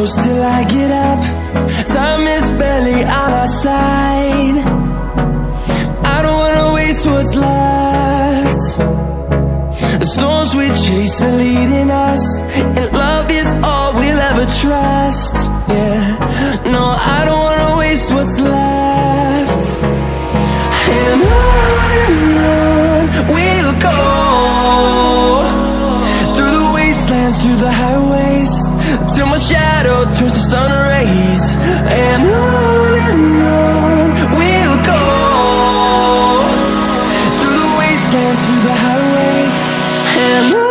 close till I get up. Time is barely on our side. I don't wanna waste what's left. The storms we chase are leading us, and love is all we'll ever trust. Yeah, no, I don't wanna waste what's left. And on we'll go, through the wastelands, through the highways, till my shadow turns to sun rays. And on we'll go, through the wastelands, through the highways, and on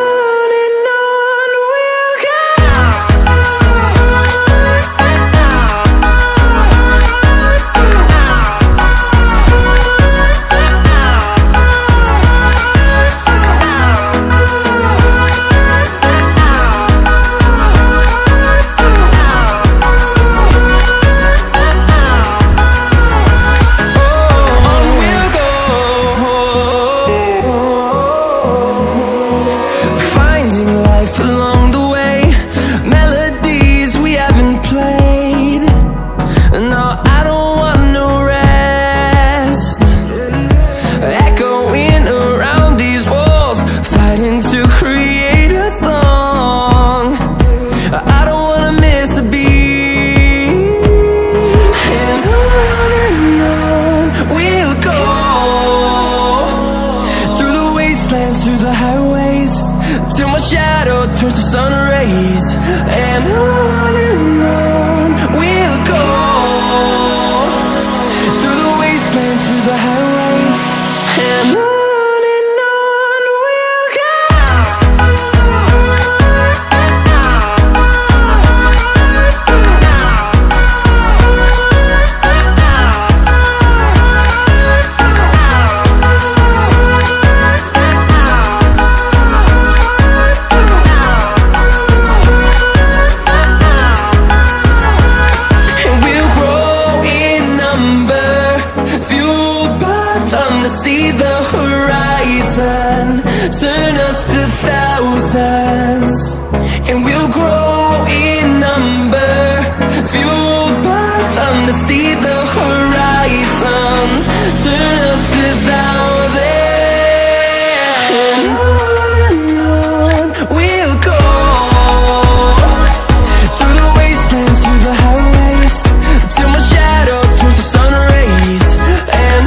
we'll go. Through the highways, till my shadow turns to sun rays. And on we'll go, through the wastelands, through the highways, and on we'll go. See the horizon, turn us to thousands, and we'll grow in number, fueled by them. To see the horizon, turn us to thousands, and on we'll go, through the wastelands, through the highways, till my shadow turns to sun rays. And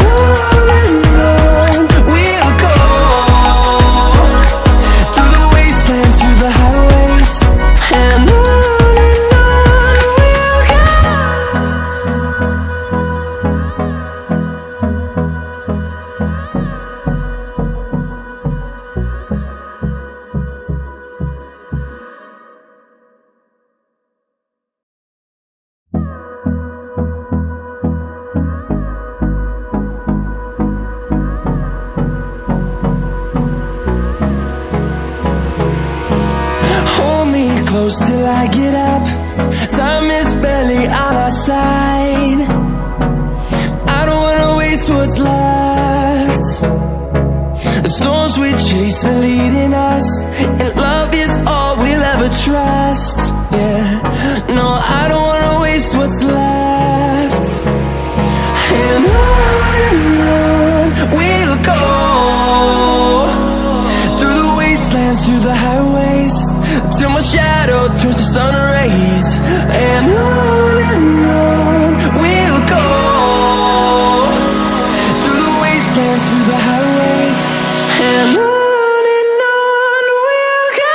close till I get up. Time is barely on our side. I don't wanna waste what's left. The storms we chase are leading us, and love is all we'll ever trust. Yeah, no, I don't wanna waste what's left. And on we'll go, through the wastelands, through the highways, till my shadow turns to sun rays. And on we'll go, through the wastelands, through the highways, and on we'll go.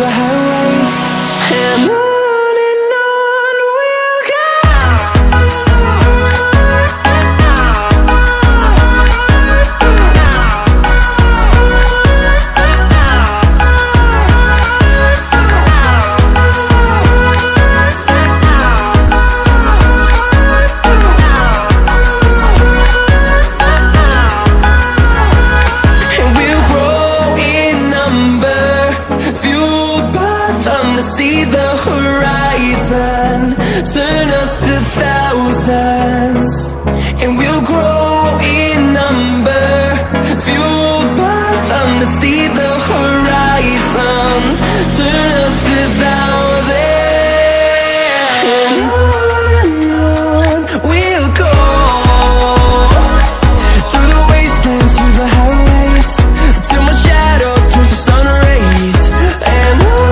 the highways, and on we'll go. See the horizon, turn us to thousands, and we'll grow in number, fueled by them to see the horizon, turn us to thousands, and on we'll go, through the wastelands, through the highways, till my shadow turns to sun rays, and on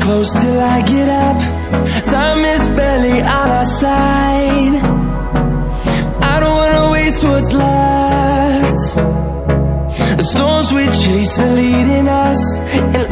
close till I get up. Time is barely on our side. I don't wanna waste what's left. The storms we chase are leading us, and